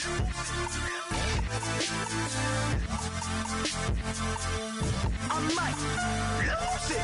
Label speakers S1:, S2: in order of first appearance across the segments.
S1: I might lose it.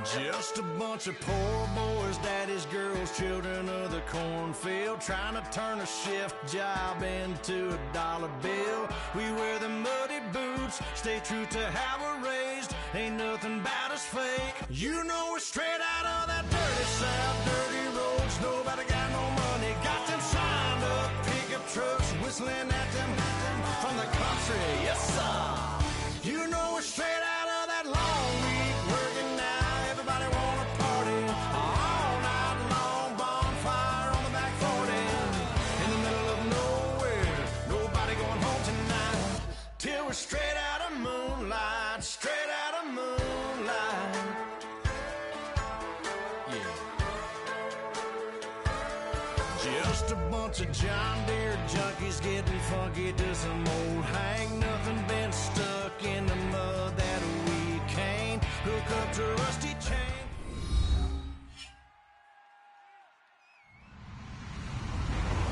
S2: Just a bunch of poor boys, daddies, girls, children of the cornfield, trying to turn a shift job into a dollar bill. We wear the muddy boots, stay true to how we're raised. Ain't nothing about us fake. You know we're straight out of that dirty south, dirty roads. Nobody got no money, got them signed up pickup trucks, whistling at them from the country. Yes, sir. You know we're straight out of that long week working now. Everybody wanna party all night long, bonfire on the back 40 in the middle of nowhere. Nobody going home tonight till we're straight out of moonlight, straight out of moonlight. Yeah. Just a bunch of John Deere junkies getting funky to some old hang. Nothing been stuck in the mud that we can't hook up to rusty chain.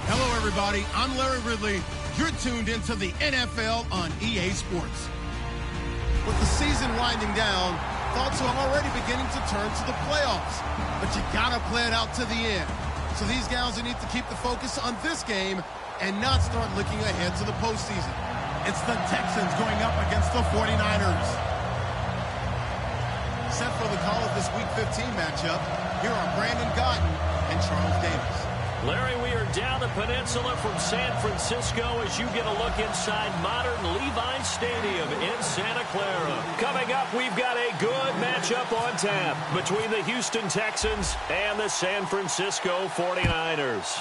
S3: Hello, everybody. I'm Larry Ridley. You're tuned into the NFL on EA Sports. With the season winding down, thoughts are already beginning to turn to the playoffs. But you gotta play it out to the end. So these guys need to keep the focus on this game and not start looking ahead to the postseason. It's the Texans going up against the 49ers. Set for the call of this Week 15 matchup, here are Brandon Gotten and Charles Davis.
S4: Larry, we are down the peninsula from San Francisco as you get a look inside modern Levi Stadium in Santa Clara. Coming up, we've got a good matchup on tap between the Houston Texans and the San Francisco 49ers.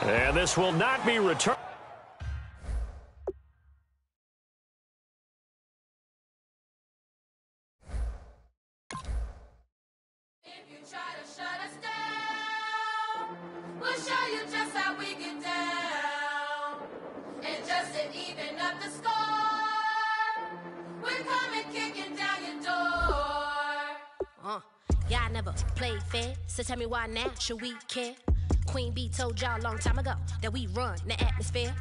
S4: And this will not be returned.
S5: We'll show you just how we get down. And just to even up the score, we're coming kicking down your door.
S6: Y'all never played fair, so tell me why now should we care? Queen B told y'all a long time ago that we run the atmosphere.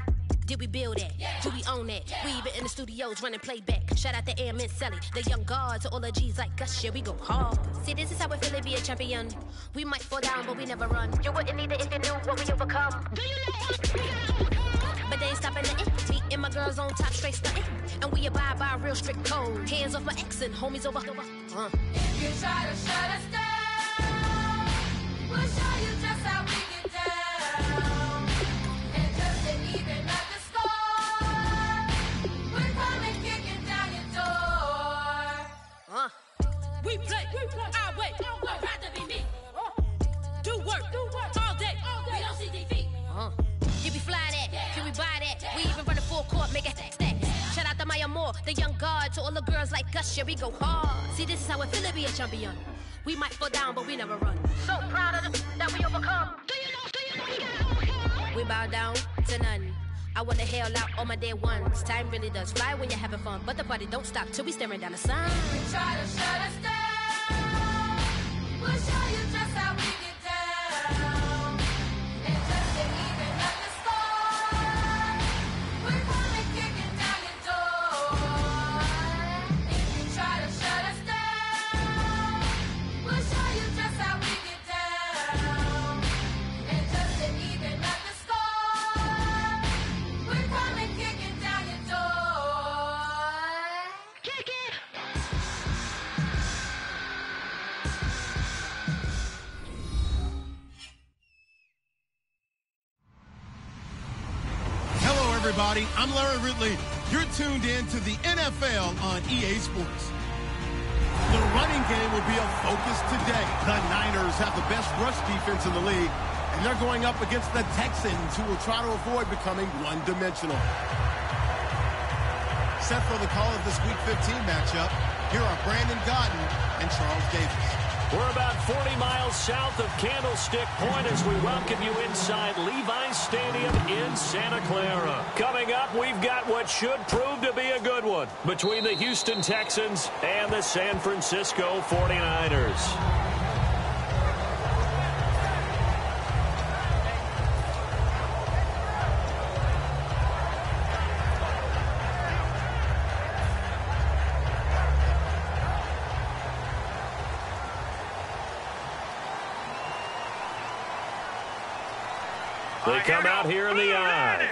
S6: Did we build that? Yeah. Do we own that? Yeah. We even in the studios running playback. Shout out to Airman Sally, the young guard, to all the G's like us. Yeah, we go hard. See, this is how we feel to be a champion. We might fall down, but we never run. You wouldn't need it if you knew what we overcome. Do you know? But they ain't stopping nothing. Me and my girls on top, straight stunting. And we abide by a real strict code. Hands off my ex and homies over.
S5: If you try to shut us down, we'll show you just how we get down. And just to even up the score, we're coming kicking down your door.
S6: We play our way.
S5: I'd rather be me.
S6: Do work all day.
S5: We don't see defeat.
S6: Did we fly that? Can we buy that? We even run a full court, make it stack. Shout out to Maya Moore, the young guard, to all the girls like us. Yeah, we go hard. See, this is how it feel to be a champion. We might fall down, but we never run. So proud of that we overcome. Do you know we gotta overcome? We bow down to none. I want to hail out all my day ones. Time really does fly when you're having fun, but the party don't stop till we staring down the sun.
S5: You try to shut us down, we'll show you just how we get down. And just to even up the score, we're coming kicking down your door. If you try to shut us down, we'll show you just how we get down. And just to even up the score, we're coming kicking down your door. Kick it!
S3: everybody. I'm Larry Ridley. You're tuned in to the NFL on EA Sports. The running game will be a focus today. The Niners have the best rush defense in the league, and they're going up against the Texans, who will try to avoid becoming one-dimensional. Set for the call of this Week 15 matchup, here are Brandon Godden and Charles Davis.
S4: We're about 40 miles south of Candlestick Point as we welcome you inside Levi Stadium in Santa Clara. Coming up, we've got what should prove to be a good one between the Houston Texans and the San Francisco 49ers. They come out here in the eye.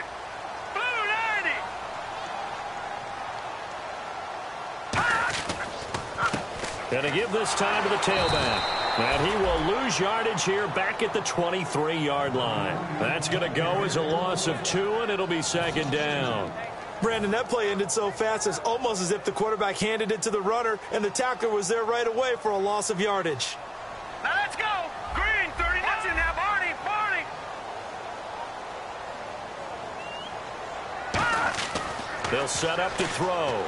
S4: And to give this time to the tailback. And he will lose yardage here back at the 23-yard line. That's going to go as a loss of 2, and it'll be second down.
S7: Brandon, that play ended so fast, it's almost as if the quarterback handed it to the runner, and the tackler was there right away for a loss of yardage.
S1: Now let's go. Green, 30. That's in now, Barney.
S4: They'll set up to throw.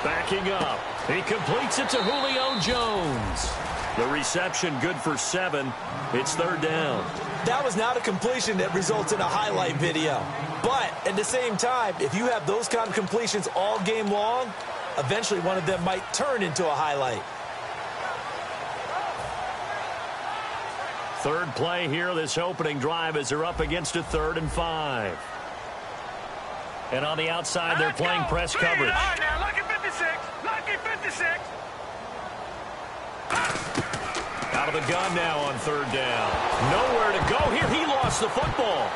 S4: Backing up. He completes it to Julio Jones. The reception good for 7. It's third down.
S7: That was not a completion that results in a highlight video. But at the same time, if you have those kind of completions all game long, eventually one of them might turn into a highlight.
S4: Third play here, this opening drive, as they're up against a 3rd and 5. And on the outside, they're playing press coverage.
S1: All right, now, lucky 56. Lucky 56.
S4: Out of the gun now on third down. Nowhere to go here. He lost the football.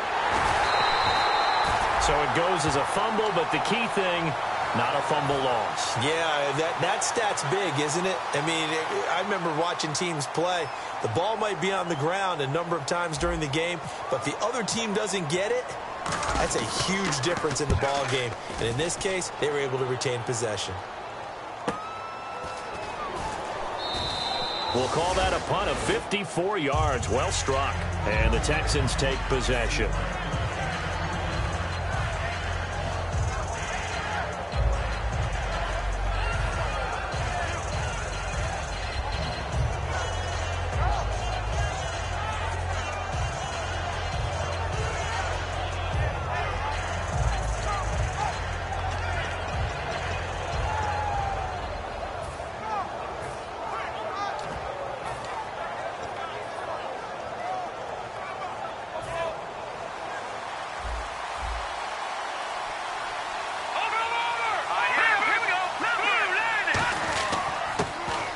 S4: So it goes as a fumble, but the key thing, not a fumble loss.
S7: Yeah, that stat's big, isn't it? I mean, I remember watching teams play. The ball might be on the ground a number of times during the game, but the other team doesn't get it. That's a huge difference in the ball game. And in this case, they were able to retain possession.
S4: We'll call that a punt of 54 yards. Well struck. And the Texans take possession.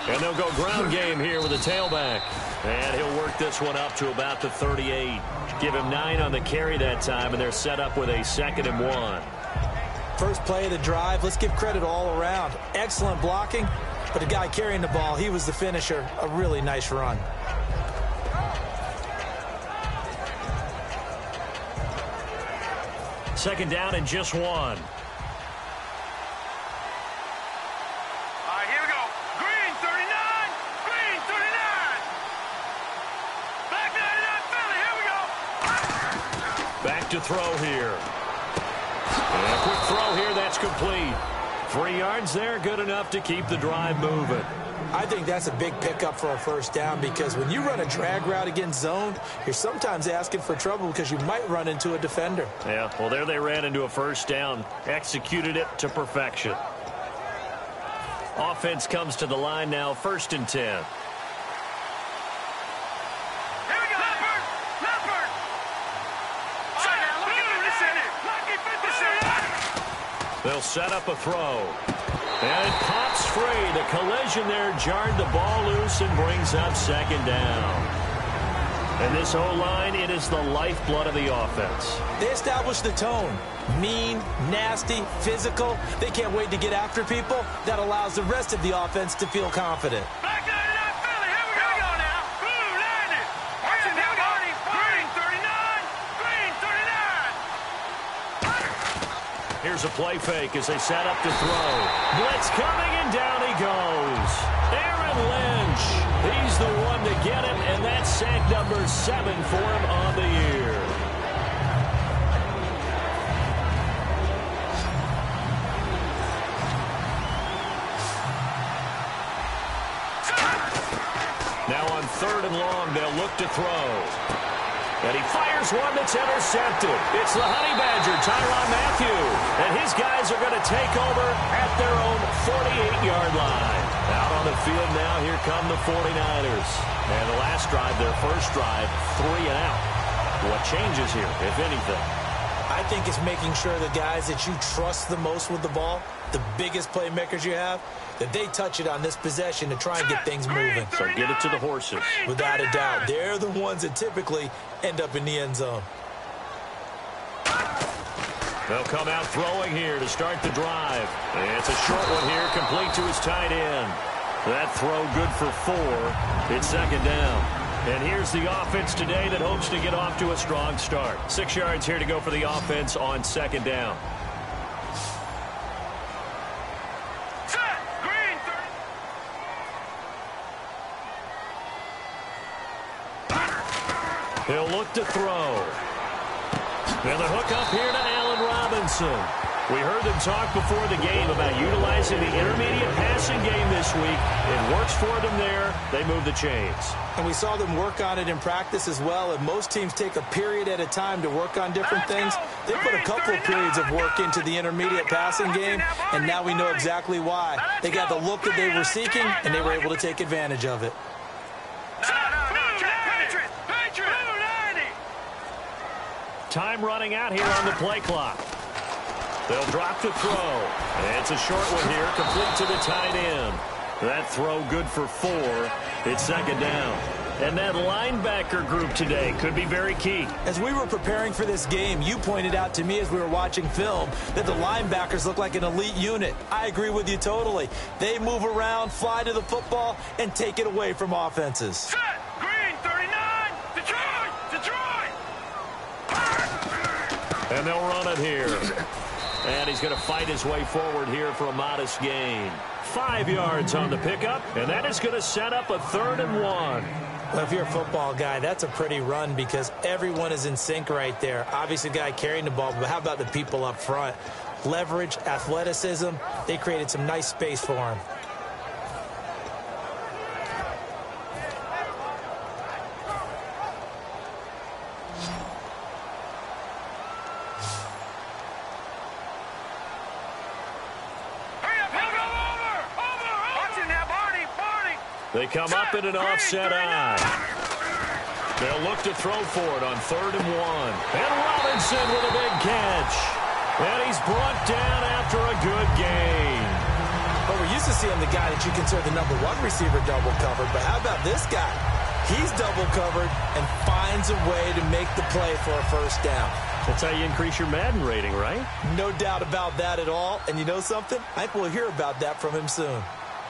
S4: And they'll go ground game here with a tailback. And he'll work this one up to about the 38. Give him 9 on the carry that time, and they're set up with a 2nd and 1.
S7: First play of the drive, let's give credit all around. Excellent blocking, but the guy carrying the ball, he was the finisher. A really nice run.
S4: Second down and just 1. Back to throw here. And a quick throw here, that's complete. 3 yards there, good enough to keep the drive moving.
S7: I think that's a big pickup for a first down because when you run a drag route against zone, you're sometimes asking for trouble because you might run into a defender.
S4: Yeah, well, there they ran into a first down. Executed it to perfection. Offense comes to the line now, 1st and 10. They'll set up a throw. And it pops free. The collision there jarred the ball loose and brings up 2nd down. And this O-line, it is the lifeblood of the offense.
S7: They establish the tone. Mean, nasty, physical. They can't wait to get after people. That allows the rest of the offense to feel confident.
S4: Here's a play fake as they set up to throw. Blitz coming, and down he goes. Aaron Lynch. He's the one to get him, and that's sack number 7 for him on the year. Now on 3rd and long, they'll look to throw. And he fires one that's intercepted. It's the Honey Badger, Tyrann Mathieu. And his guys are going to take over at their own 48-yard line. Out on the field now, here come the 49ers. And the last drive, their first drive, 3 and out. What changes here, if anything?
S7: I think it's making sure the guys that you trust the most with the ball, the biggest playmakers you have, that they touch it on this possession to try and get things moving.
S4: So get it to the horses.
S7: Without a doubt. They're the ones that typically end up in the end zone.
S4: They'll come out throwing here to start the drive. It's a short one here, complete to his tight end. That throw good for 4. It's 2nd down. And here's the offense today that hopes to get off to a strong start. 6 yards here to go for the offense on 2nd down. He'll look to throw. And the hook up here to Allen Robinson. We heard them talk before the game about utilizing the intermediate passing game this week. It works for them there. They move the chains.
S7: And we saw them work on it in practice as well. And most teams take a period at a time to work on different things. They put a couple of periods of work into the intermediate passing game, and now we know exactly why. They got the look that they were seeking, and they were able to take advantage of it.
S4: Time running out here on the play clock. They'll drop to throw. It's a short one here, complete to the tight end. That throw good for 4. It's 2nd down. And that linebacker group today could be very key.
S7: As we were preparing for this game, you pointed out to me as we were watching film that the linebackers look like an elite unit. I agree with you totally. They move around, fly to the football, and take it away from offenses.
S1: Set! Green, 39! Detroit!
S4: And they'll run it here. And he's going to fight his way forward here for a modest gain. 5 yards on the pickup, and that is going to set up a 3rd and 1.
S7: Well, if you're a football guy, that's a pretty run because everyone is in sync right there. Obviously, the guy carrying the ball, but how about the people up front? Leverage, athleticism, they created some nice space for him.
S4: They come up in an offset eye. They'll look to throw for it on 3rd and 1. And Robinson with a big catch. And he's brought down after a good gain.
S7: But we're used to seeing the guy that you consider the #1 receiver double covered. But how about this guy? He's double covered and finds a way to make the play for a 1st down.
S4: That's how you increase your Madden rating, right?
S7: No doubt about that at all. And you know something? I think we'll hear about that from him soon.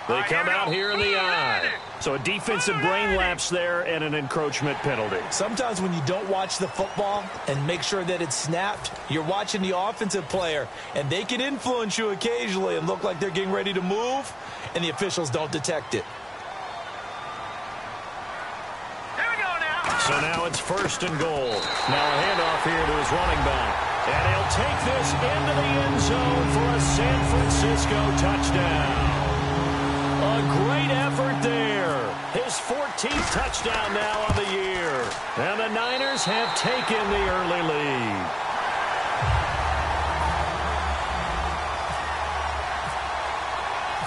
S4: They come out here in the eye. So a defensive brain lapse there and an encroachment penalty.
S7: Sometimes when you don't watch the football and make sure that it's snapped, you're watching the offensive player, and they can influence you occasionally and look like they're getting ready to move, and the officials don't detect it.
S1: Here we go now.
S4: So now it's 1st and goal. Now a handoff here to his running back. And he'll take this into the end zone for a San Francisco touchdown. A great effort there. His 14th touchdown now on the year. And the Niners have taken the early lead.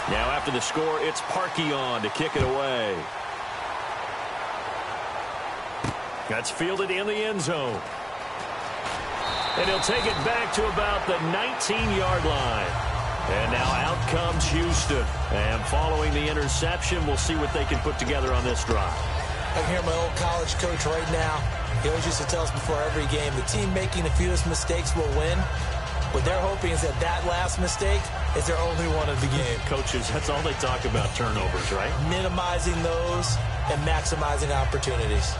S4: Now after the score, it's Parkey on to kick it away. That's fielded in the end zone. And he'll take it back to about the 19-yard line. And now out comes Houston. And following the interception, we'll see what they can put together on this drive.
S7: I can hear my old college coach right now. He always used to tell us before every game, the team making the fewest mistakes will win. What they're hoping is that that last mistake is their only one of the game.
S4: Coaches, that's all they talk about, turnovers, right?
S7: Minimizing those and maximizing opportunities.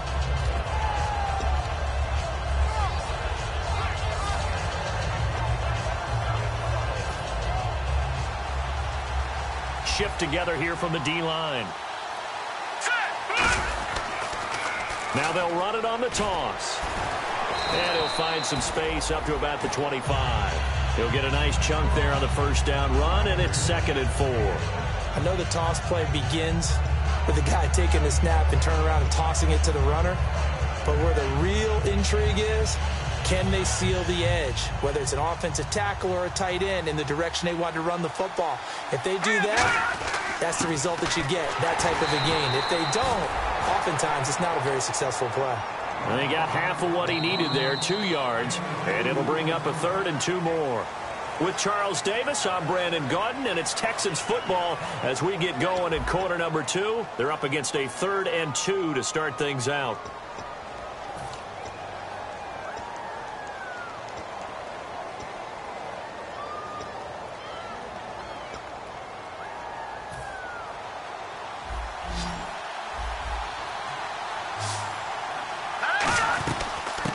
S4: shift together here from the D-line. Now they'll run it on the toss. And he'll find some space up to about the 25. He'll get a nice chunk there on the first down run, and it's 2nd and 4.
S7: I know the toss play begins with the guy taking the snap and turning around and tossing it to the runner. But where the real intrigue is, can they seal the edge, whether it's an offensive tackle or a tight end, in the direction they want to run the football? If they do that, that's the result that you get, that type of a gain. If they don't, oftentimes it's not a very successful play.
S4: And he got half of what he needed there, 2 yards, and it'll bring up a 3rd and 2 more. With Charles Davis, I'm Brandon Gaudin, and it's Texans football as we get going in quarter number 2. They're up against a 3rd and 2 to start things out.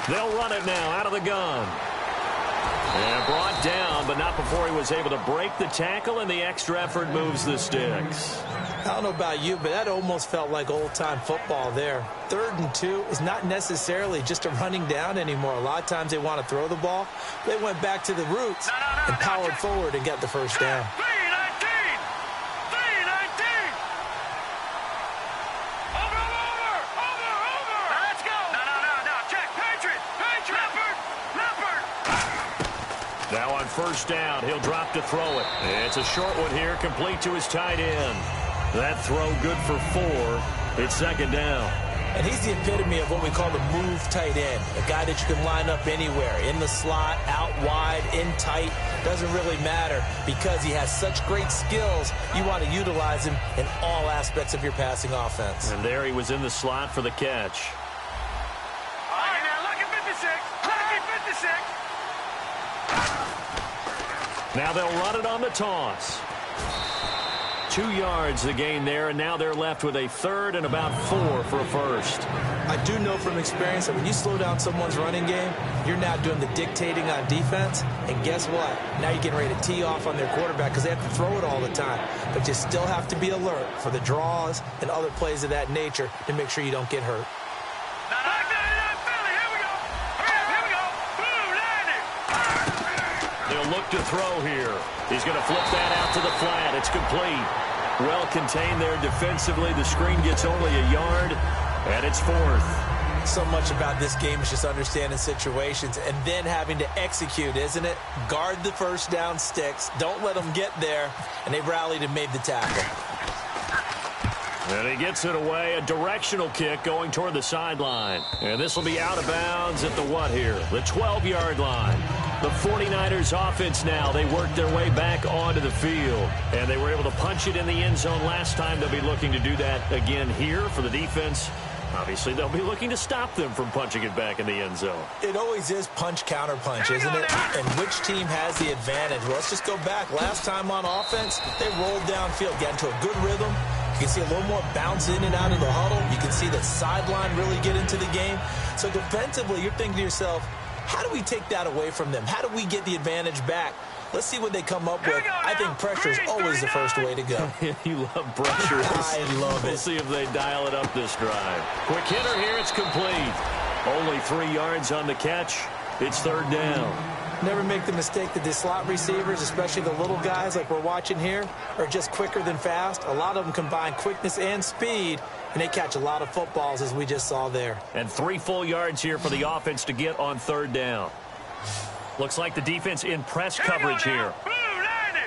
S4: They'll run it now out of the gun. And brought down, but not before he was able to break the tackle, and the extra effort moves the sticks.
S7: I don't know about you, but that almost felt like old-time football there. 3rd and 2 is not necessarily just a running down anymore. A lot of times they want to throw the ball. They went back to the roots and powered forward and got the first down.
S1: 3-19! 3-19! Over! Let's go! No. Check. Patriot! Leopard!
S4: Now on first down, he'll drop to throw it. It's a short one here, complete to his tight end. That throw good for 4. It's 2nd down.
S7: And he's the epitome of what we call the move tight end, a guy that you can line up anywhere, in the slot, out wide, in tight. Doesn't really matter because he has such great skills. You want to utilize him in all aspects of your passing offense.
S4: And there he was in the slot for the catch.
S1: All right, now look at 56. Look at 56.
S4: Now they'll run it on the toss. 2 yards the gain there, and now they're left with a 3rd and about 4 for a first.
S7: I do know from experience that when you slow down someone's running game, you're now doing the dictating on defense. And guess what? Now you're getting ready to tee off on their quarterback because they have to throw it all the time. But you still have to be alert for the draws and other plays of that nature to make sure you don't get hurt.
S4: They'll look to throw here. He's going to flip that out to the flat. It's complete. Well contained there defensively. The screen gets only a yard, and it's 4th.
S7: So much about this game is just understanding situations and then having to execute, isn't it? Guard the first down sticks. Don't let them get there. And they rallied and made the tackle.
S4: And he gets it away. A directional kick going toward the sideline. And this will be out of bounds at the what here? The 12-yard line. The 49ers offense now, they worked their way back onto the field. And they were able to punch it in the end zone last time. They'll be looking to do that again here for the defense. Obviously, they'll be looking to stop them from punching it back in the end zone.
S7: It always is punch-counter-punch, isn't it? And which team has the advantage? Well, let's just go back. Last time on offense, they rolled downfield, got into a good rhythm. You can see a little more bounce in and out of the huddle. You can see the sideline really get into the game. So defensively, you're thinking to yourself, how do we take that away from them? How do we get the advantage back? Let's see what they come up with. I think pressure is always the first way to go.
S4: You love pressure.
S7: I love it.
S4: We'll see if they dial it up this drive. Quick hitter here. It's complete. Only 3 yards on the catch. It's 3rd down.
S7: Never make the mistake that the slot receivers, especially the little guys like we're watching here, are just quicker than fast. A lot of them combine quickness and speed, and they catch a lot of footballs, as we just saw there.
S4: And 3 full yards here for the offense to get on 3rd down. Looks like the defense in press coverage here.
S1: Blue 90!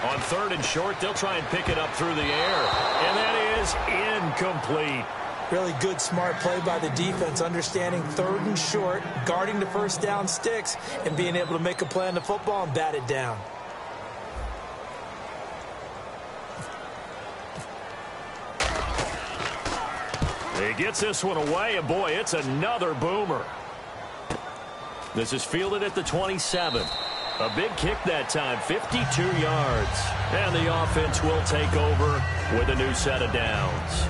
S4: On 3rd and short, they'll try and pick it up through the air. And that is incomplete.
S7: Really good, smart play by the defense, understanding 3rd and short, guarding the first down sticks, and being able to make a play on the football and bat it down.
S4: He gets this one away, and boy, it's another boomer. This is fielded at the 27. A big kick that time, 52 yards. And the offense will take over with a new set of downs.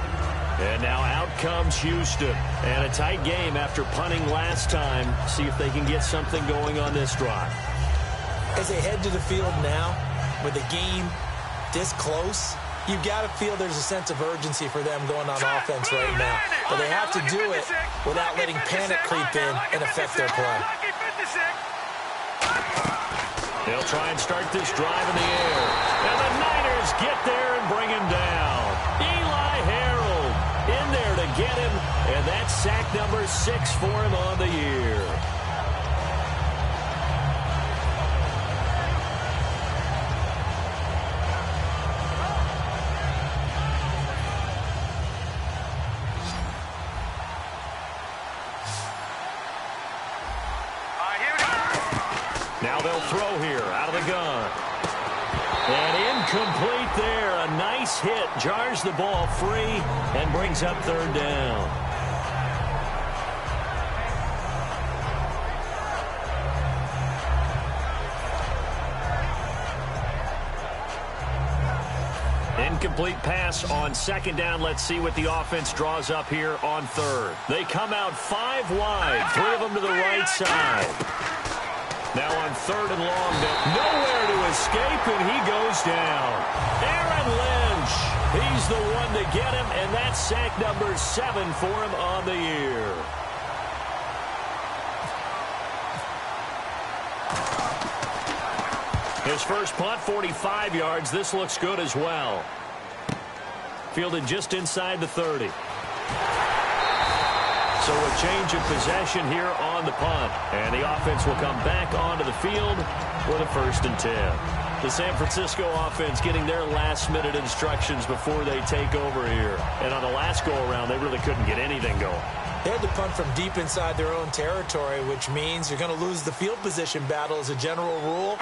S4: And now out comes Houston. And a tight game after punting last time. See if they can get something going on this drive.
S7: As they head to the field now, with the game this close, you've got to feel there's a sense of urgency for them going on offense right now. But they have to do it without letting panic creep in and affect their play.
S4: They'll try and start this drive in the air. And the Niners get there and bring him down. Eli Harold in there to get him. And that's sack number 6 for him on the year. Now they'll throw here out of the gun. And incomplete there. A nice hit. Jars the ball free and brings up third down. Incomplete pass on second down. Let's see what the offense draws up here on third. They come out 5 wide. 3 of them to the right side. Now on third and long, nowhere to escape, and he goes down. Aaron Lynch, he's the one to get him, and that's sack number 7 for him on the year. His first punt, 45 yards. This looks good as well. Fielded just inside the 30. So a change of possession here on the punt. And the offense will come back onto the field with a 1st and 10. The San Francisco offense getting their last-minute instructions before they take over here. And on the last go-around, they really couldn't get anything going.
S7: They had to punt from deep inside their own territory, which means you're going to lose the field position battle as a general rule.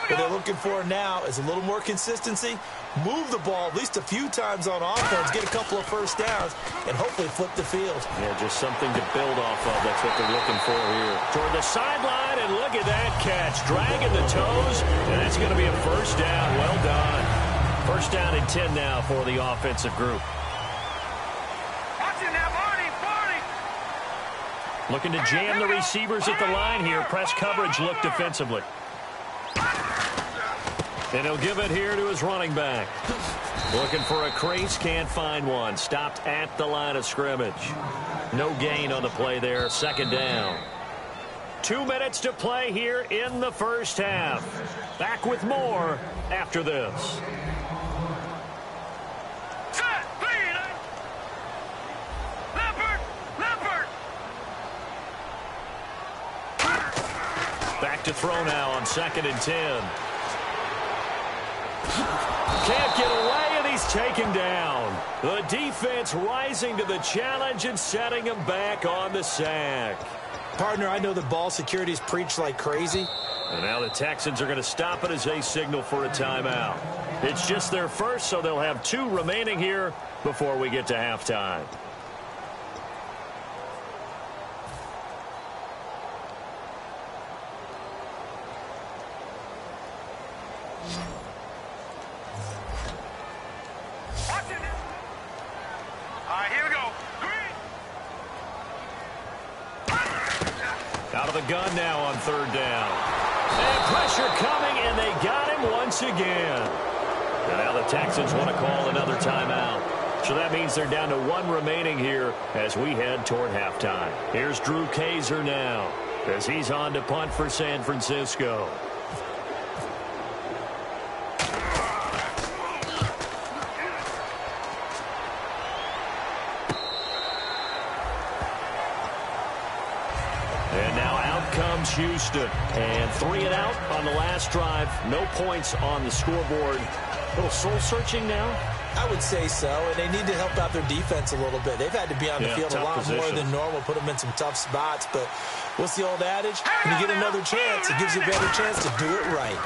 S7: What they're looking for now is a little more consistency, move the ball at least a few times on offense, get a couple of first downs, and hopefully flip the field.
S4: Yeah, just something to build off of. That's what they're looking for here. Toward the sideline, and look at that catch. Dragging the toes, and that's going to be a first down. Well done. First down and 10 now for the offensive group. Looking to jam the receivers at the line here. Press coverage look defensively. And he'll give it here to his running back. Looking for a crease, can't find one. Stopped at the line of scrimmage. No gain on the play there. Second down. 2 minutes to play here in the first half. Back with more after this. Back to throw now on 2nd and 10. Can't get away, and he's taken down. The defense rising to the challenge and setting him back on the sack.
S7: Partner, I know the ball security's preached like crazy.
S4: And now the Texans are going to stop it as they signal for a timeout. It's just their first, so they'll have 2 remaining here before we get to halftime. Out of the gun now on 3rd down. And pressure coming, and they got him once again. And now the Texans want to call another timeout. So that means they're down to 1 remaining here as we head toward halftime. Here's Drew Kaiser now as he's on to punt for San Francisco. Houston, and 3 and out on the last drive. No points on the scoreboard. A little soul-searching now?
S7: I would say so, and they need to help out their defense a little bit. They've had to be on the field a lot more than normal, put them in some tough spots. But what's the old adage? When you get another chance, it gives you a better chance to do it right.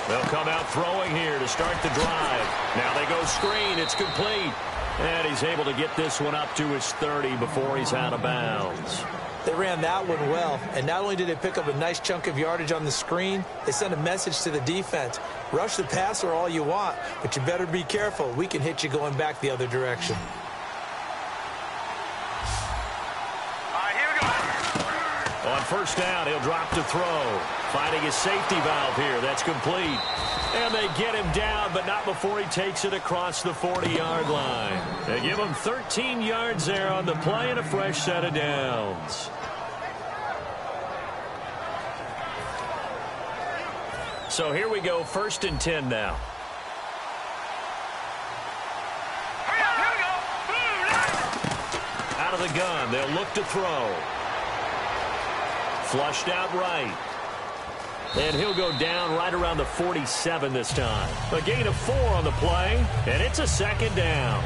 S4: They'll come out throwing here to start the drive. Now they go screen. It's complete. And he's able to get this one up to his 30 before he's out of bounds.
S7: They ran that one well, and not only did they pick up a nice chunk of yardage on the screen, they sent a message to the defense. Rush the passer all you want, but you better be careful. We can hit you going back the other direction.
S4: On first down, he'll drop to throw. Finding his safety valve here. That's complete. And they get him down, but not before he takes it across the 40-yard line. They give him 13 yards there on the play and a fresh set of downs. So here we go, 1st and 10 now. Out of the gun, they'll look to throw. Flushed out right. And he'll go down right around the 47 this time. A gain of 4 on the play, and it's a 2nd down.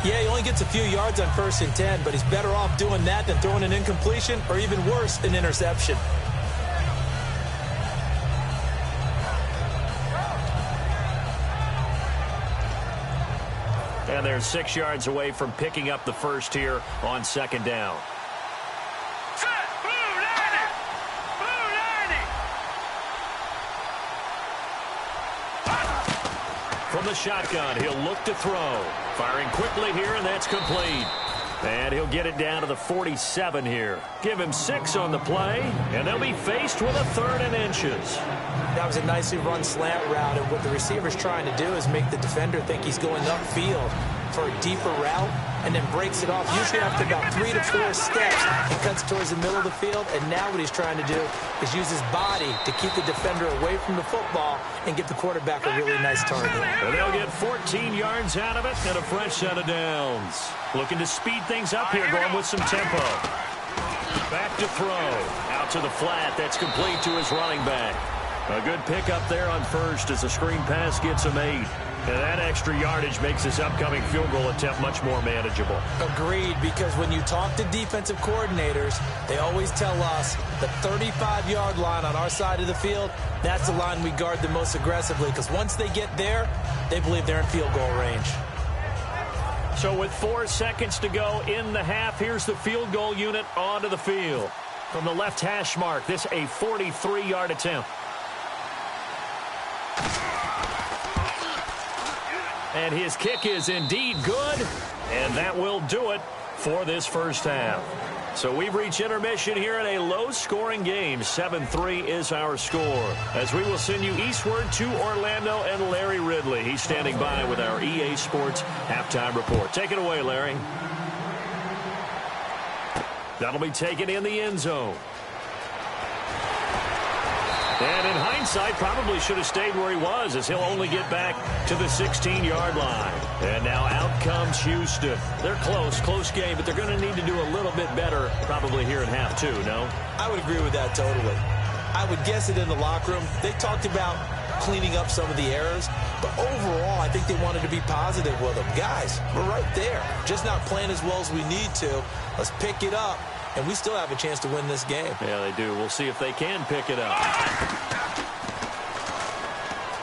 S7: Yeah, he only gets a few yards on 1st and 10, but he's better off doing that than throwing an incompletion, or even worse, an interception.
S4: And they're 6 yards away from picking up the first here on 2nd down. From the shotgun, he'll look to throw. Firing quickly here, and that's complete. And he'll get it down to the 47 here. Give him 6 on the play, and they'll be faced with a 3rd and inches.
S7: That was a nicely run slant route, and what the receiver's trying to do is make the defender think he's going upfield for a deeper route, and then breaks it off, usually after about 3 to 4 steps. He cuts towards the middle of the field, and now what he's trying to do is use his body to keep the defender away from the football and get the quarterback a really nice target.
S4: And they'll get 14 yards out of it and a fresh set of downs. Looking to speed things up here, going with some tempo. Back to throw. Out to the flat. That's complete to his running back. A good pickup there on first as the screen pass gets him 8. And that extra yardage makes this upcoming field goal attempt much more manageable.
S7: Agreed, because when you talk to defensive coordinators, they always tell us the 35-yard line on our side of the field, that's the line we guard the most aggressively, because once they get there, they believe they're in field goal range.
S4: So with 4 seconds to go in the half, here's the field goal unit onto the field. From the left hash mark, this a 43-yard attempt. And his kick is indeed good, and that will do it for this first half. So we've reached intermission here in a low-scoring game. 7-3 is our score. As we will send you eastward to Orlando and Larry Ridley. He's standing by with our EA Sports halftime report. Take it away, Larry. That'll be taken in the end zone. And in hindsight, probably should have stayed where he was, as he'll only get back to the 16-yard line. And now out comes Houston. They're close game, but they're going to need to do a little bit better probably here in half 2, no?
S7: I would agree with that totally. I would guess it in the locker room. They talked about cleaning up some of the errors, but overall, I think they wanted to be positive with them. Guys, we're right there. Just not playing as well as we need to. Let's pick it up. And we still have a chance to win this game.
S4: Yeah, they do. We'll see if they can pick it up.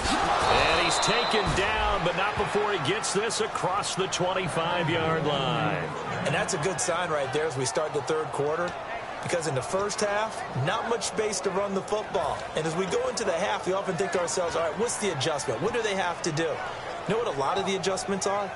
S4: And he's taken down, but not before he gets this across the 25-yard line.
S7: And that's a good sign right there as we start the third quarter. Because in the first half, not much space to run the football. And as we go into the half, we often think to ourselves, all right, what's the adjustment? What do they have to do? You know what a lot of the adjustments are?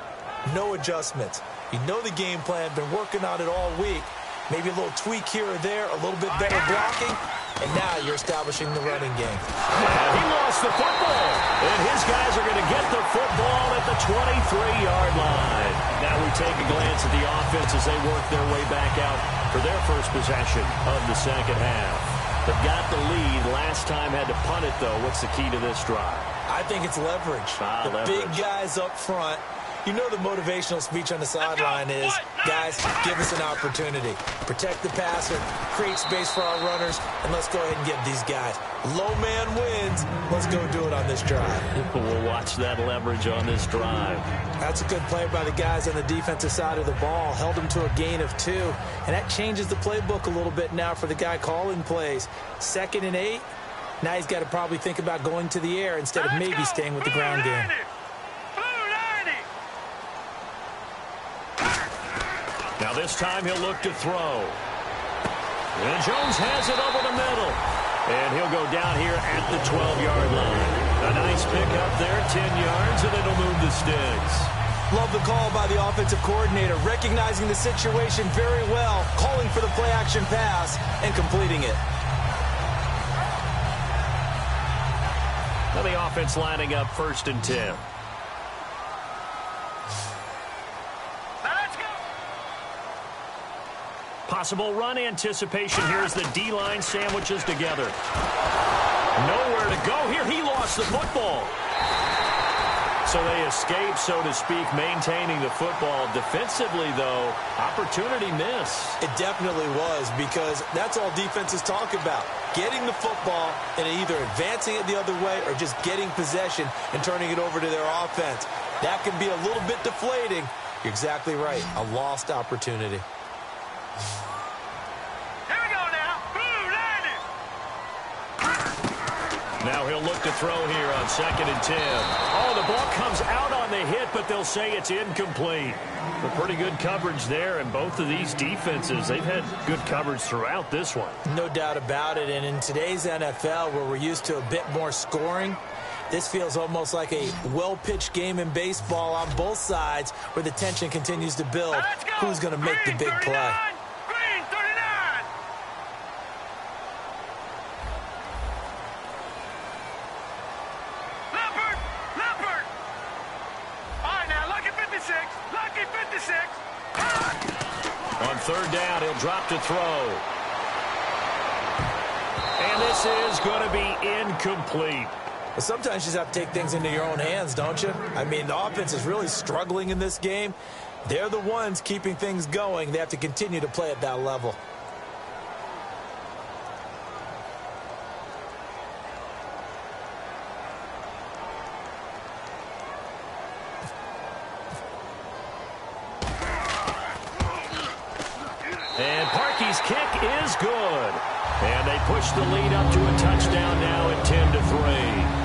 S7: No adjustments. You know the game plan, been working on it all week. Maybe a little tweak here or there, a little bit better blocking, and now you're establishing the running game.
S4: And he lost the football, and his guys are going to get the football at the 23-yard line. Now we take a glance at the offense as they work their way back out for their first possession of the second half. They've got the lead. Last time had to punt it, though. What's the key to this drive?
S7: I think it's leverage.
S4: Leverage.
S7: Big guys up front. You know the motivational speech on the sideline is, guys, give us an opportunity. Protect the passer, create space for our runners, and let's go ahead and get these guys. Low man wins. Let's go do it on this drive.
S4: We'll watch that leverage on this drive.
S7: That's a good play by the guys on the defensive side of the ball. Held them to a gain of 2. And that changes the playbook a little bit now for the guy calling plays. 2nd and 8. Now he's got to probably think about going to the air instead of maybe staying with the ground game.
S4: Now this time he'll look to throw. And Jones has it over the middle. And he'll go down here at the 12-yard line. A nice pickup there, 10 yards, and it'll move the sticks.
S7: Love the call by the offensive coordinator, recognizing the situation very well, calling for the play-action pass, and completing it.
S4: Now the offense lining up 1st and 10.
S1: Now let's go.
S4: Possible run anticipation here as the D-line sandwiches together. Nowhere to go here. He lost the football. So they escape, so to speak, maintaining the football. Defensively, though, opportunity miss.
S7: It definitely was, because that's all defenses talk about. Getting the football and either advancing it the other way or just getting possession and turning it over to their offense. That can be a little bit deflating. You're exactly right. A lost opportunity.
S1: Here we go now. Boom, landed.
S4: Now he'll look to throw here on 2nd and 10. Oh, the ball comes out on the hit, but they'll say it's incomplete. But pretty good coverage there, and both of these defenses, they've had good coverage throughout this one.
S7: No doubt about it, and in today's NFL, where we're used to a bit more scoring, this feels almost like a well-pitched game in baseball on both sides, where the tension continues to build.
S1: Now let's go.
S7: Who's going to make the
S1: Green,
S7: big play?
S1: 39. Green, 39. Leopard, Leopard. All right, now, lucky 56. Lucky 56.
S4: On 3rd down, he'll drop to throw. And this is going to be incomplete.
S7: Well, sometimes you just have to take things into your own hands, don't you? I mean, the offense is really struggling in this game. They're the ones keeping things going. They have to continue to play at that level.
S4: And Parkey's kick is good. And they push the lead up to a touchdown now at 10-3.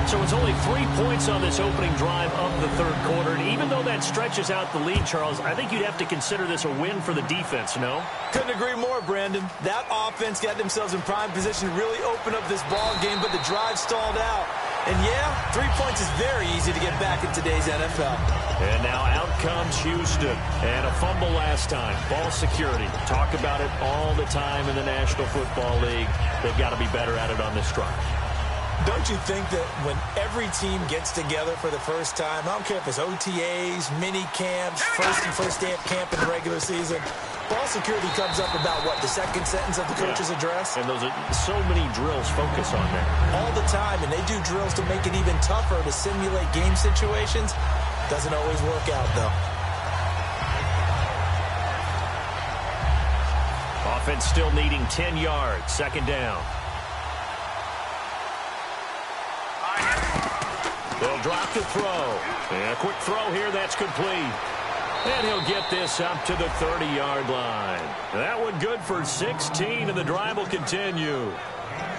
S4: So it's only 3 points on this opening drive of the 3rd quarter. And even though that stretches out the lead, Charles, I think you'd have to consider this a win for the defense, no?
S7: Couldn't agree more, Brandon. That offense got themselves in prime position to really open up this ball game, but the drive stalled out. And yeah, 3 points is very easy to get back in today's NFL.
S4: And now out comes Houston. And a fumble last time. Ball security. Talk about it all the time in the National Football League. They've got to be better at it on this drive.
S7: Don't you think that when every team gets together for the first time, I don't care if it's OTAs, mini camps, first day of camp in the regular season, ball security comes up about, what, the 2nd sentence of the coach's address?
S4: And those are so many drills focus on that.
S7: All the time, and they do drills to make it even tougher to simulate game situations. Doesn't always work out, though.
S4: Offense still needing 10 yards. 2nd down. They'll drop to throw. And a quick throw here, that's complete. And he'll get this up to the 30-yard line. That one good for 16, and the drive will continue.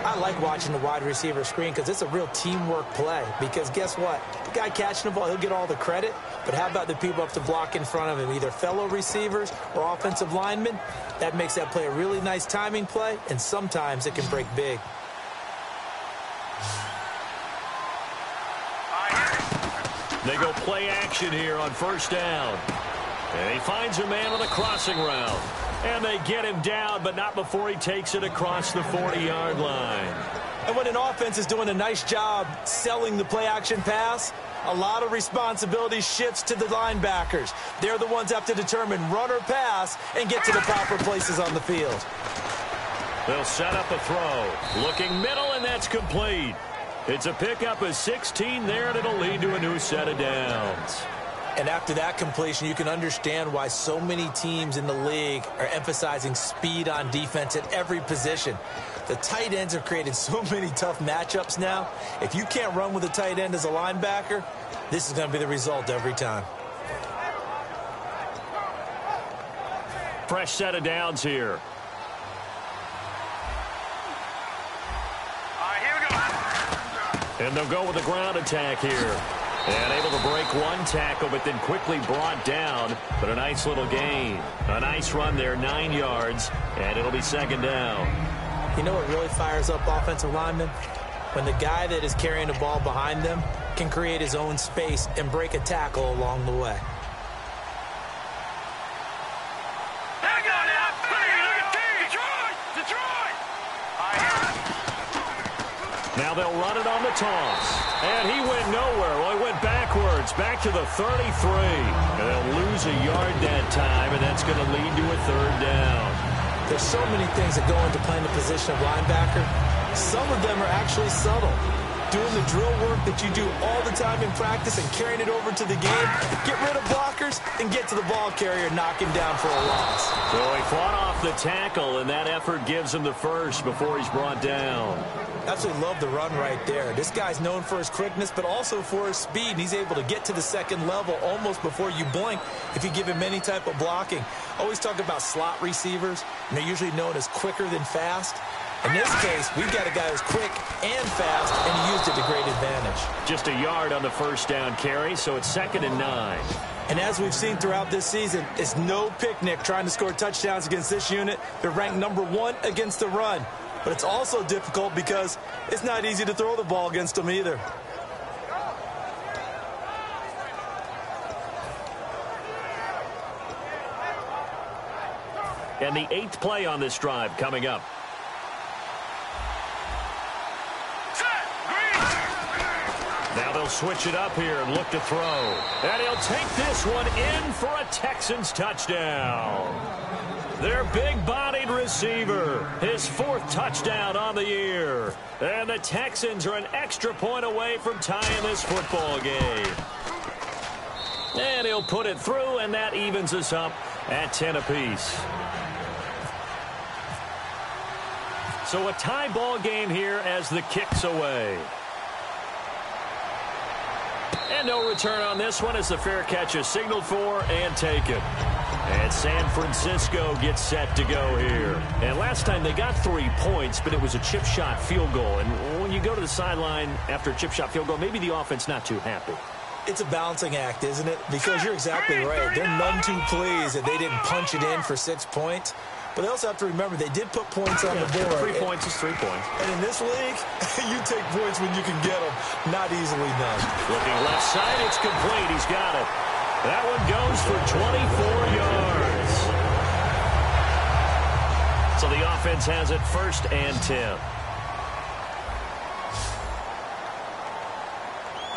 S7: I like watching the wide receiver screen because it's a real teamwork play. Because guess what? The guy catching the ball, he'll get all the credit. But how about the people up to block in front of him, either fellow receivers or offensive linemen? That makes that play a really nice timing play, and sometimes it can break big.
S4: They go play action here on 1st down. And he finds a man on the crossing route. And they get him down, but not before he takes it across the 40-yard line.
S7: And when an offense is doing a nice job selling the play-action pass, a lot of responsibility shifts to the linebackers. They're the ones that have to determine run or pass and get to the proper places on the field.
S4: They'll set up a throw. Looking middle, and that's complete. It's a pickup of 16 there, and it'll lead to a new set of downs.
S7: And after that completion, you can understand why so many teams in the league are emphasizing speed on defense at every position. The tight ends have created so many tough matchups now. If you can't run with a tight end as a linebacker, this is going to be the result every time.
S4: Fresh set of downs here. And they'll go with a ground attack here. And able to break one tackle, but then quickly brought down. But a nice little gain. A nice run there, 9 yards. And it'll be 2nd down.
S7: You know what really fires up offensive linemen? When the guy that is carrying the ball behind them can create his own space and break a tackle along the way.
S4: Now they'll run it on the toss. And he went nowhere. Well, he went backwards, back to the 33. And they'll lose a yard that time, and that's going to lead to a third down.
S7: There's so many things that go into playing the position of linebacker. Some of them are actually subtle. Doing the drill work that you do all the time in practice and carrying it over to the game. Get rid of blockers and get to the ball carrier and knock him down for a loss.
S4: So he fought off the tackle, and that effort gives him the first before he's brought down.
S7: Absolutely love the run right there. This guy's known for his quickness, but also for his speed. And he's able to get to the second level almost before you blink if you give him any type of blocking. Always talk about slot receivers, and they're usually known as quicker than fast. In this case, we've got a guy who's quick and fast, and he used it to great advantage.
S4: Just a yard on the first down carry, so it's 2nd and 9.
S7: And as we've seen throughout this season, it's no picnic trying to score touchdowns against this unit. They're ranked number 1 against the run. But it's also difficult because it's not easy to throw the ball against them either.
S4: And the 8th play on this drive coming up. Now they'll switch it up here and look to throw. And he'll take this one in for a Texans touchdown. Their big-bodied receiver, his 4th touchdown on the year. And the Texans are an extra point away from tying this football game. And he'll put it through, and that evens us up at 10 apiece. So a tie ball game here as the kick's away. And no return on this one as the fair catch is signaled for and taken. And San Francisco gets set to go here. And last time they got 3 points, but it was a chip shot field goal. And when you go to the sideline after a chip shot field goal, maybe the offense not too happy.
S7: It's a balancing act, isn't it? Because you're exactly right. They're none too pleased that they didn't punch it in for 6 points. But they also have to remember they did put points on the board.
S4: 3 points is 3 points.
S7: And in this league, you take points when you can get them. Not easily done.
S4: Looking left side, it's complete. He's got it. That one goes for 24 yards. So the offense has it 1st and 10.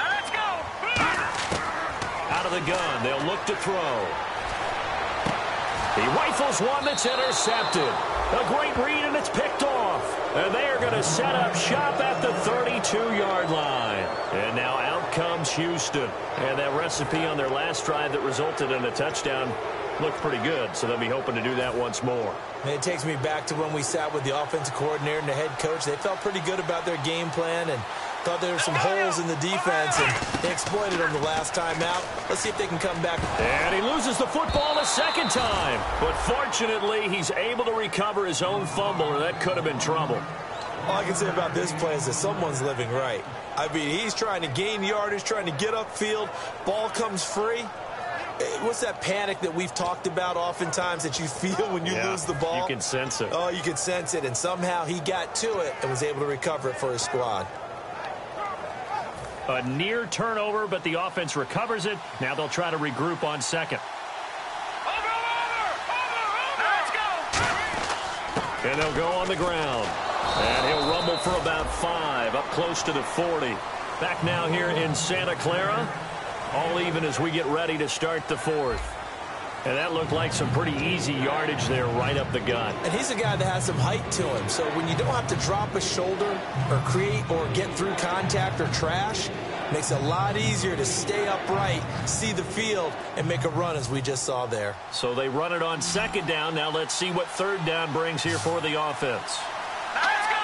S1: Let's go.
S4: Out of the gun, they'll look to throw. He rifles one that's intercepted. A great read, and it's picked off. And they are going to set up shop at the 32-yard line. And now out comes Houston. And that recipe on their last drive that resulted in a touchdown looked pretty good, so they'll be hoping to do that once more.
S7: And it takes me back to when we sat with the offensive coordinator and the head coach. They felt pretty good about their game plan and thought there were some holes in the defense, and they exploited them the last time out. Let's see if they can come back.
S4: And he loses the football a second time. But fortunately, he's able to recover his own fumble, or that could have been trouble.
S7: All I can say about this play is that someone's living right. I mean, he's trying to gain yardage, trying to get upfield. Ball comes free. What's that panic that we've talked about oftentimes that you feel when you lose the ball?
S4: You can sense it.
S7: Oh, you can sense it, and somehow he got to it and was able to recover it for his squad.
S4: A near turnover, but the offense recovers it. Now they'll try to regroup on 2nd.
S1: Let's go.
S4: And they'll go on the ground. And he'll rumble for about 5, up close to the 40. Back now here in Santa Clara. All even as we get ready to start the 4th. And that looked like some pretty easy yardage there right up the gut.
S7: And he's a guy that has some height to him. So when you don't have to drop a shoulder or create or get through contact or trash, makes it a lot easier to stay upright, see the field, and make a run as we just saw there.
S4: So they run it on 2nd down. Now let's see what 3rd down brings here for the offense.
S1: Let's go.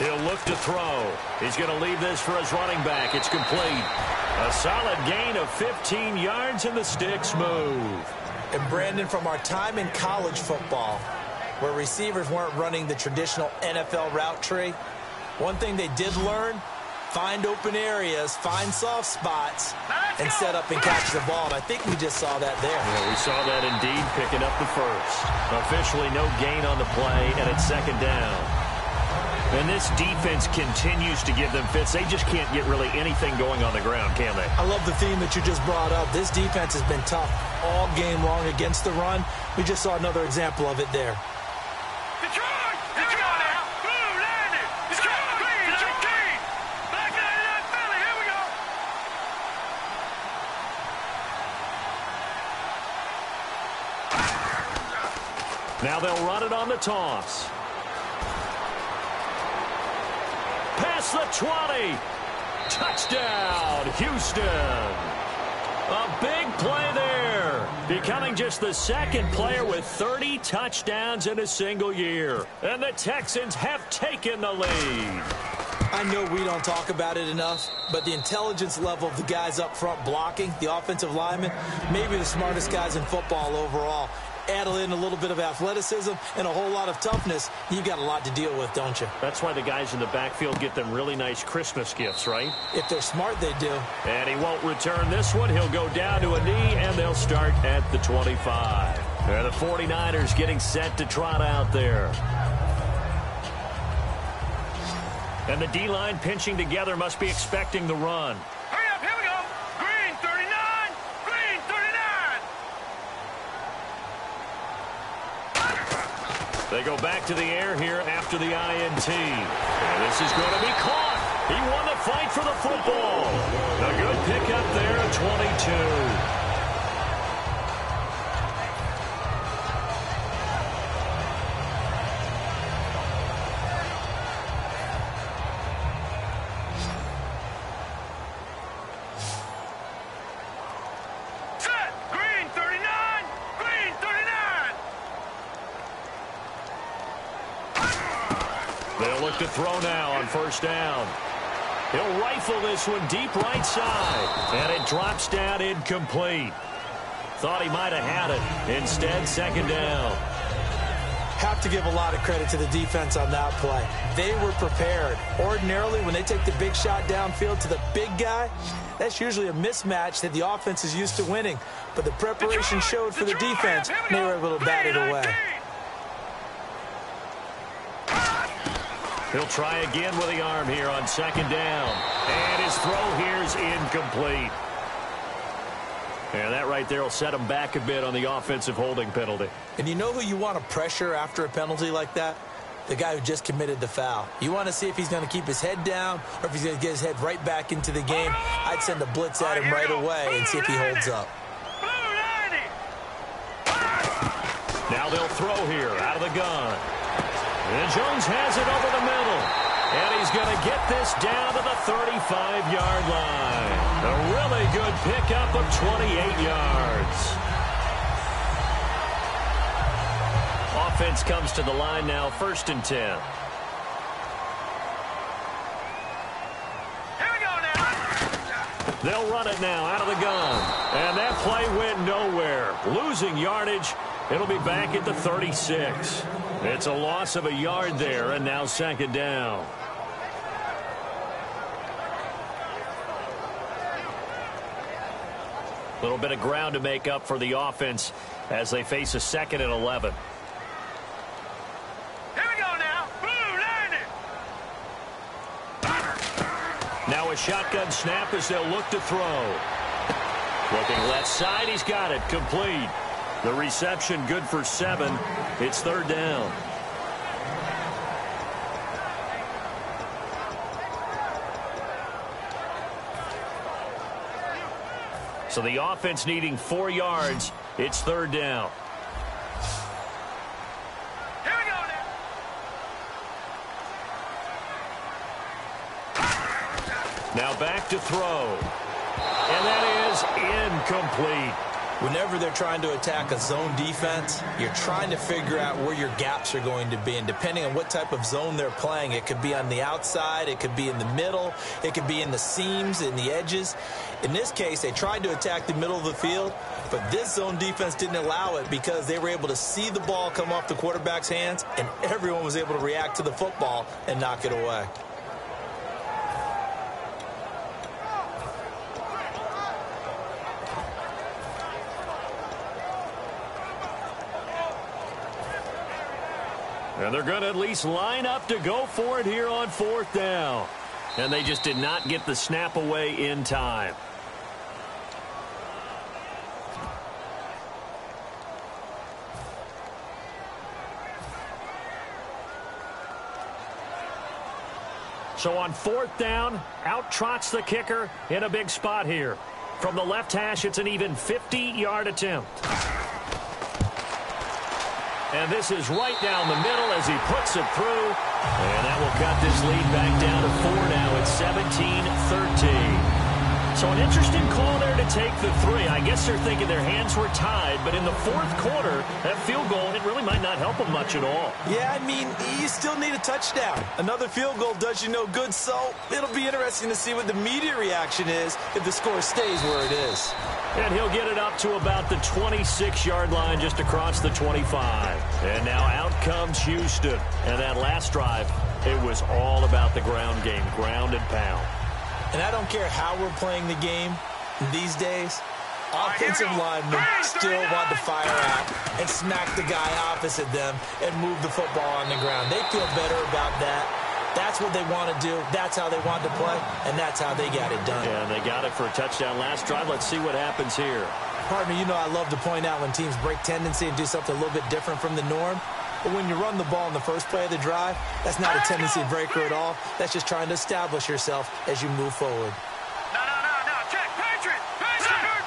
S4: He'll look to throw. He's going to leave this for his running back. It's complete. A solid gain of 15 yards, and the sticks move.
S7: And Brandon, from our time in college football, where receivers weren't running the traditional NFL route tree, one thing they did learn, find open areas, find soft spots, and set up and catch the ball. And I think we just saw that there.
S4: Yeah, we saw that indeed, picking up the first. Officially no gain on the play, and it's 2nd down. And this defense continues to give them fits. They just can't get really anything going on the ground, can they?
S7: I love the theme that you just brought up. This defense has been tough all game long against the run. We just saw another example of it there.
S1: Detroit! Detroit now! Blue landed! Detroit! Green! Detroit! Back 99 Philly! Here we go!
S4: Now they'll run it on the toss. Past the 20. Touchdown, Houston. A big play there. Becoming just the second player with 30 touchdowns in a single year. And the Texans have taken the lead.
S7: I know we don't talk about it enough, but the intelligence level of the guys up front blocking, the offensive linemen, maybe the smartest guys in football overall. Add in a little bit of athleticism and a whole lot of toughness, you got a lot to deal with, don't you?
S4: That's why the guys in the backfield get them really nice Christmas gifts, right?
S7: If they're smart, they do.
S4: And he won't return this one. He'll go down to a knee, and they'll start at the 25. They're the 49ers getting set to trot out there. And the D-line pinching together must be expecting the run.
S1: Hurry up! Here we go! Green 39! Green 39!
S4: They go back to the air here after the INT. And this is going to be caught. He won the fight for the football. A good pickup there at 22.
S1: Set! Green 39! Green 39!
S4: They'll look to throw now on first down. He'll rifle this one deep right side. And it drops down incomplete. Thought he might have had it. Instead, second down.
S7: Have to give a lot of credit to the defense on that play. They were prepared. Ordinarily, when they take the big shot downfield to the big guy, that's usually a mismatch that the offense is used to winning. But the preparation showed for the defense, and they were able to bat it away.
S4: He'll try again with the arm here on second down. And his throw here is incomplete. And that right there will set him back a bit on the offensive holding penalty.
S7: And you know who you want to pressure after a penalty like that? The guy who just committed the foul. You want to see if he's going to keep his head down or if he's going to get his head right back into the game. I'd send a blitz at him right away and see if he holds up.
S4: Now they'll throw here out of the gun. And Jones has it over the middle. And he's going to get this down to the 35-yard line. A really good pickup of 28 yards. Offense comes to the line now, 1st and 10.
S1: Here we go now.
S4: They'll run it now out of the gun. And that play went nowhere. Losing yardage. It'll be back at the 36. It's a loss of a yard there, and now second down. A little bit of ground to make up for the offense as they face a 2nd and 11.
S1: Here we go now. Blue landed.
S4: Now a shotgun snap as they'll look to throw. Looking left side, he's got it, complete. The reception good for 7. It's 3rd down. So the offense needing 4 yards. It's 3rd down.
S1: Here we go now.
S4: Now back to throw. And that is incomplete.
S7: Whenever they're trying to attack a zone defense, you're trying to figure out where your gaps are going to be. And depending on what type of zone they're playing, it could be on the outside, it could be in the middle, it could be in the seams, in the edges. In this case, they tried to attack the middle of the field, but this zone defense didn't allow it because they were able to see the ball come off the quarterback's hands, and everyone was able to react to the football and knock it away.
S4: And they're going to at least line up to go for it here on 4th down. And they just did not get the snap away in time. So on 4th down, out trots the kicker in a big spot here. From the left hash, it's an even 50-yard attempt. And this is right down the middle as he puts it through. And that will cut this lead back down to 4 now. It's 17-13. So an interesting call there to take the 3. I guess they're thinking their hands were tied, but in the 4th quarter, that field goal, it really might not help them much at all.
S7: Yeah, I mean, you still need a touchdown. Another field goal does you no good, so it'll be interesting to see what the media reaction is if the score stays where it is.
S4: And he'll get it up to about the 26-yard line just across the 25. And now out comes Houston. And that last drive, it was all about the ground game, ground and pound.
S7: And I don't care how we're playing the game these days, offensive linemen still want to fire out and smack the guy opposite them and move the football on the ground. They feel better about that. That's what they want to do. That's how they want to play, and that's how they got it done.
S4: Yeah, and they got it for a touchdown last drive. Let's see what happens here.
S7: Partner, you know I love to point out when teams break tendency and do something a little bit different from the norm. But when you run the ball in the first play of the drive, that's not a tendency breaker at all. That's just trying to establish yourself as you move forward.
S1: No. Check. Patriot.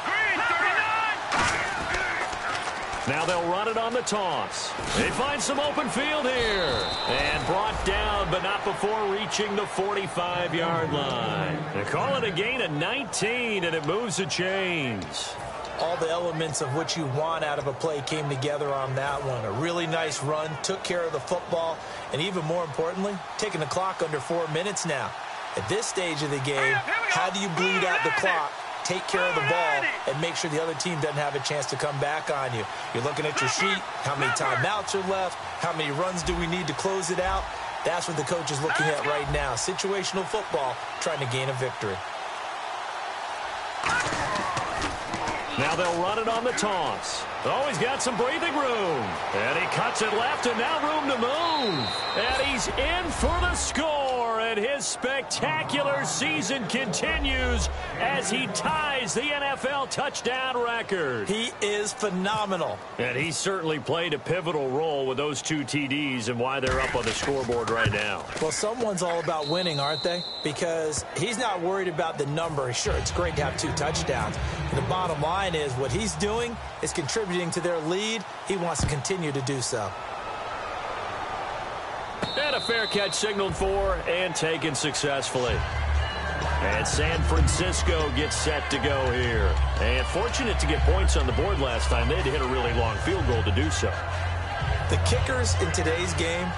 S1: Green, 39.
S4: Now they'll run it on the toss. They find some open field here. And brought down, but not before reaching the 45-yard line. They call it a gain of 19, and it moves the chains.
S7: All the elements of what you want out of a play came together on that one. A really nice run, took care of the football, and even more importantly, taking the clock under 4 minutes now. At this stage of the game, how do you bleed out the clock, take care of the ball, and make sure the other team doesn't have a chance to come back on you? You're looking at your sheet, how many timeouts are left, how many runs do we need to close it out? That's what the coach is looking at right now. Situational football, trying to gain a victory.
S4: Now they'll run it on the toss. Oh, he's got some breathing room. And he cuts it left, and now room to move. And he's in for the score. And his spectacular season continues as he ties the NFL touchdown record.
S7: He is phenomenal.
S4: And he certainly played a pivotal role with those 2 TDs and why they're up on the scoreboard right now.
S7: Well, someone's all about winning, aren't they? Because he's not worried about the number. Sure, it's great to have 2 touchdowns. But the bottom line is what he's doing is contributing to their lead. He wants to continue to do so.
S4: And a fair catch signaled for and taken successfully. And San Francisco gets set to go here. And fortunate to get points on the board last time. They had to hit a really long field goal to do so.
S7: The kickers in today's game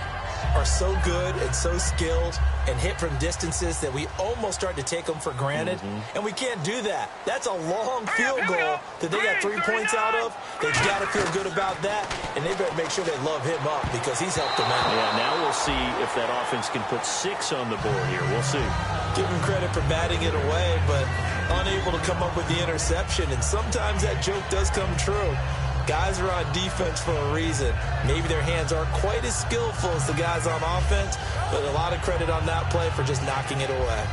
S7: are so good and so skilled and hit from distances that we almost start to take them for granted. And we can't do that. That's a long field goal that they got 3 points out of. They've got to feel good about that, and they better make sure they love him up because he's helped them out.
S4: Yeah, now we'll see if that offense can put 6 on the board here. We'll see.
S7: Give him credit for batting it away, but unable to come up with the interception, and sometimes that joke does come true. Guys are on defense for a reason. Maybe their hands aren't quite as skillful as the guys on offense, but a lot of credit on that play for just knocking it away.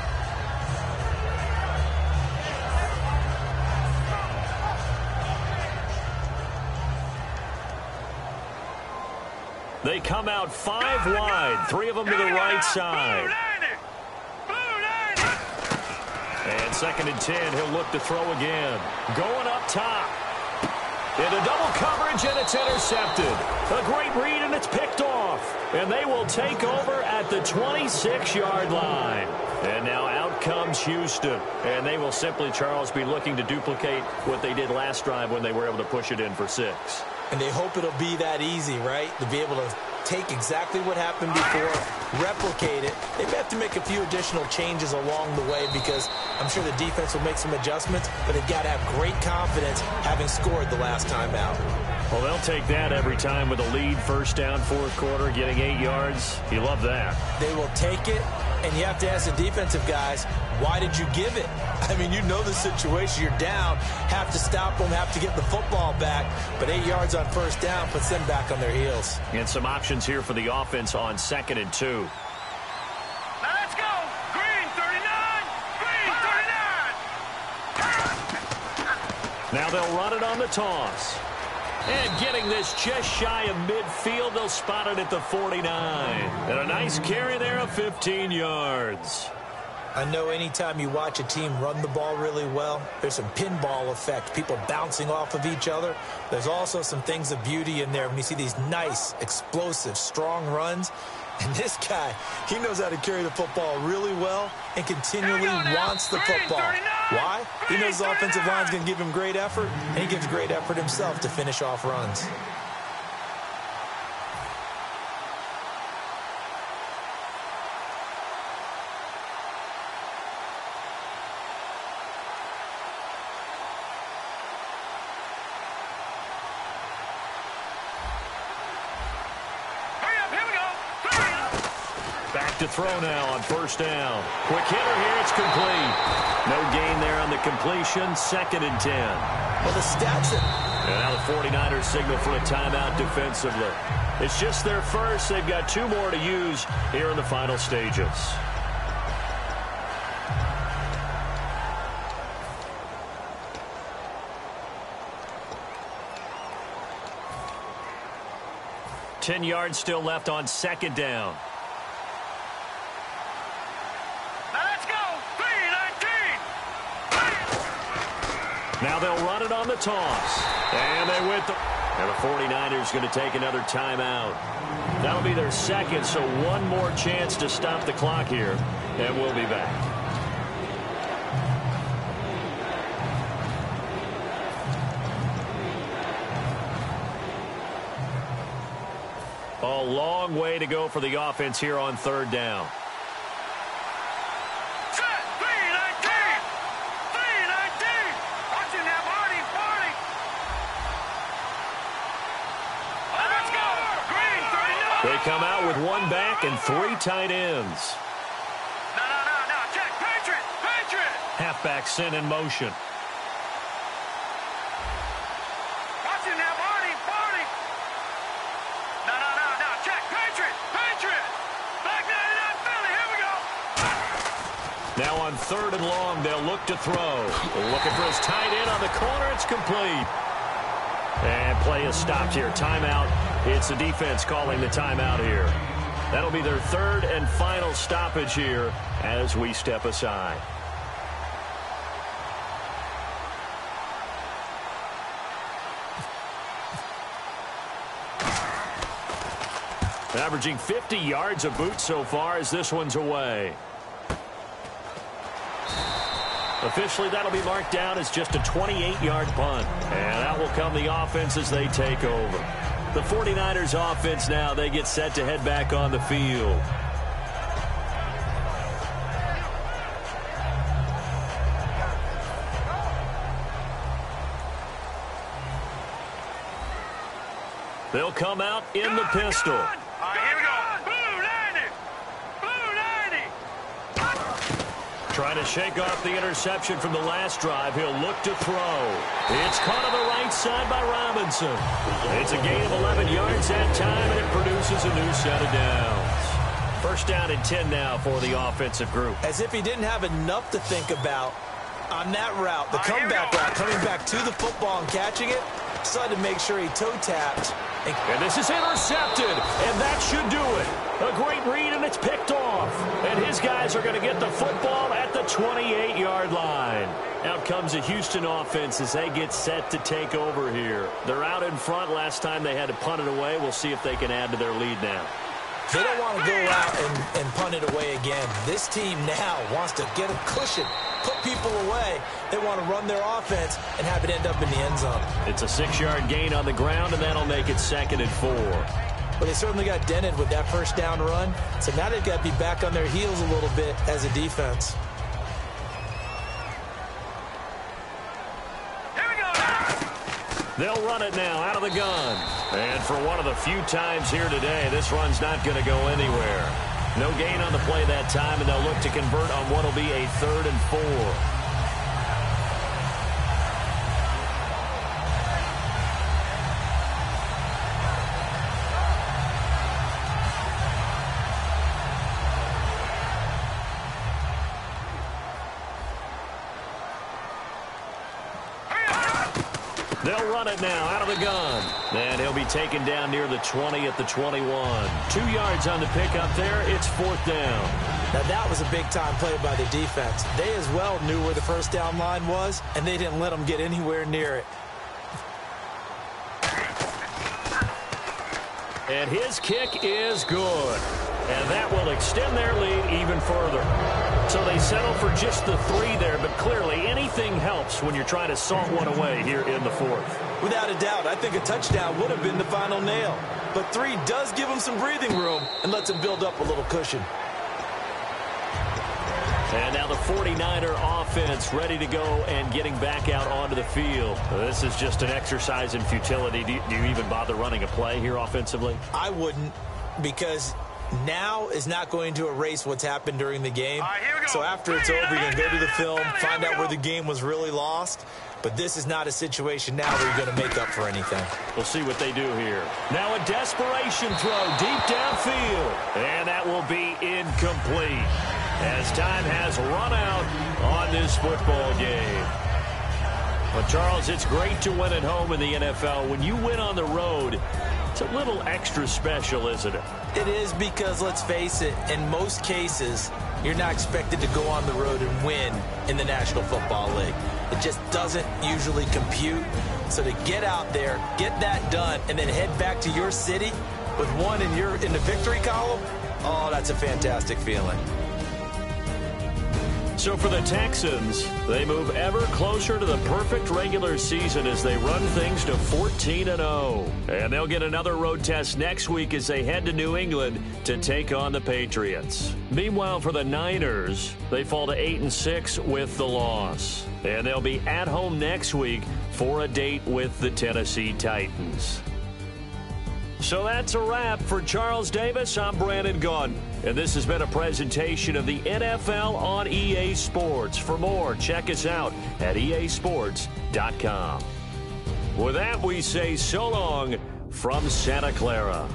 S4: They come out 5 wide, 3 of them to the right side. And 2nd and 10, he'll look to throw again. Going up top. Into double coverage, and it's intercepted. A great read, and it's picked off. And they will take over at the 26-yard line. And now out comes Houston. And they will simply, Charles, be looking to duplicate what they did last drive when they were able to push it in for 6.
S7: And they hope it'll be that easy, right? To be able to take exactly what happened before, replicate it. They may have to make a few additional changes along the way because I'm sure the defense will make some adjustments, but they've got to have great confidence having scored the last time out.
S4: Well, they'll take that every time with a lead, 1st down, 4th quarter, getting 8 yards. You love that.
S7: They will take it, And you have to ask the defensive guys, why did you give it? I mean, you know the situation. You're down, have to stop them, have to get the football back. But 8 yards on first down puts them back on their heels.
S4: And some options here for the offense on 2nd and 2.
S1: Now let's go. Green 39. Green 39.
S4: Now they'll run it on the toss. And getting this just shy of midfield, they'll spot it at the 49. And a nice carry there of 15 yards.
S7: I know anytime you watch a team run the ball really well, there's some pinball effect, people bouncing off of each other. There's also some things of beauty in there when you see these nice, explosive, strong runs. And this guy, he knows how to carry the football really well and continually wants the football. Why? He knows the offensive line's going to give him great effort, and he gives great effort himself to finish off runs.
S4: Back to throw now on first down. Quick hitter here, it's complete. No gain there on the completion, 2nd and 10.
S7: Well, the stats...
S4: And now the 49ers signal for a timeout defensively. It's just their first. They've got 2 more to use here in the final stages. Ten yards still left on 2nd down. Now they'll run it on the toss. And they went and the 49ers going to take another timeout. That'll be their 2nd, so 1 more chance to stop the clock here. And we'll be back. A long way to go for the offense here on 3rd down. They come out with 1 back and 3 tight ends.
S1: No, check, Patriot.
S4: Halfback sent in motion.
S1: Watch him now, Barney. No, check, Patriot. Back 99 Philly, here we go.
S4: Now on 3rd and long, they'll look to throw. Looking for his tight end on the corner, it's complete. And play is stopped here. Timeout. It's the defense calling the timeout here. That'll be their 3rd and final stoppage here as we step aside. Averaging 50 yards a boot so far as this one's away. Officially, that'll be marked down as just a 28-yard punt. And that will come the offense as they take over. The 49ers offense now, they get set to head back on the field. They'll come out in the pistol.
S1: All right, here we go. Blue 90.
S4: Trying to shake off the interception from the last drive. He'll look to throw. It's caught on the right side by Robinson. It's a gain of 11 yards that time, and it produces a new set of downs. First down and 10 now for the offensive group.
S7: As if he didn't have enough to think about on that route, the comeback route, coming back to the football and catching it, decided to make sure he toe-tapped.
S4: And this is intercepted, and that should do it. A great read, and it's picked off. And his guys are going to get the football at the 28-yard line. Out comes the Houston offense as they get set to take over here. They're out in front. Last time they had to punt it away. We'll see if they can add to their lead now.
S7: They don't want to go out and punt it away again. This team now wants to get a cushion, put people away. They want to run their offense and have it end up in the end zone.
S4: It's a 6-yard gain on the ground, and that'll make it 2nd and 4.
S7: But they certainly got dented with that first down run. So now they've got to be back on their heels a little bit as a defense.
S4: They'll run it now out of the gun. And for one of the few times here today, this run's not going to go anywhere. No gain on the play that time, and they'll look to convert on what will be a 3rd and 4. They'll run it now out of the gun. And he'll be taken down near the 20 at the 21. 2 yards on the pickup there. It's 4th down.
S7: Now, that was a big-time play by the defense. They as well knew where the first down line was, and they didn't let them get anywhere near it.
S4: And his kick is good. And that will extend their lead even further. So they settle for just the 3 there, but clearly anything helps when you're trying to salt one away here in the 4th.
S7: Without a doubt, I think a touchdown would have been the final nail. But 3 does give them some breathing room and lets them build up a little cushion.
S4: And now the 49er offense ready to go and getting back out onto the field. This is just an exercise in futility. Do you even bother running a play here offensively?
S7: I wouldn't, because now is not going to erase what's happened during the game. So after it's over, you're going to go to the film, find out where the game was really lost. But this is not a situation now where you're going to make up for anything.
S4: We'll see what they do here. Now a desperation throw deep downfield. And that will be incomplete as time has run out on this football game. But, Charles, it's great to win at home in the NFL. When you win on the road, it's a little extra special, isn't it?
S7: It is, because, let's face it, in most cases, you're not expected to go on the road and win in the National Football League. It just doesn't usually compute. So to get out there, get that done, and then head back to your city with one in the victory column, oh, that's a fantastic feeling.
S4: So for the Texans, they move ever closer to the perfect regular season as they run things to 14-0. And they'll get another road test next week as they head to New England to take on the Patriots. Meanwhile, for the Niners, they fall to 8-6 with the loss. And they'll be at home next week for a date with the Tennessee Titans. So that's a wrap. For Charles Davis, I'm Brandon Gunn. And this has been a presentation of the NFL on EA Sports. For more, check us out at easports.com. With that, we say so long from Santa Clara.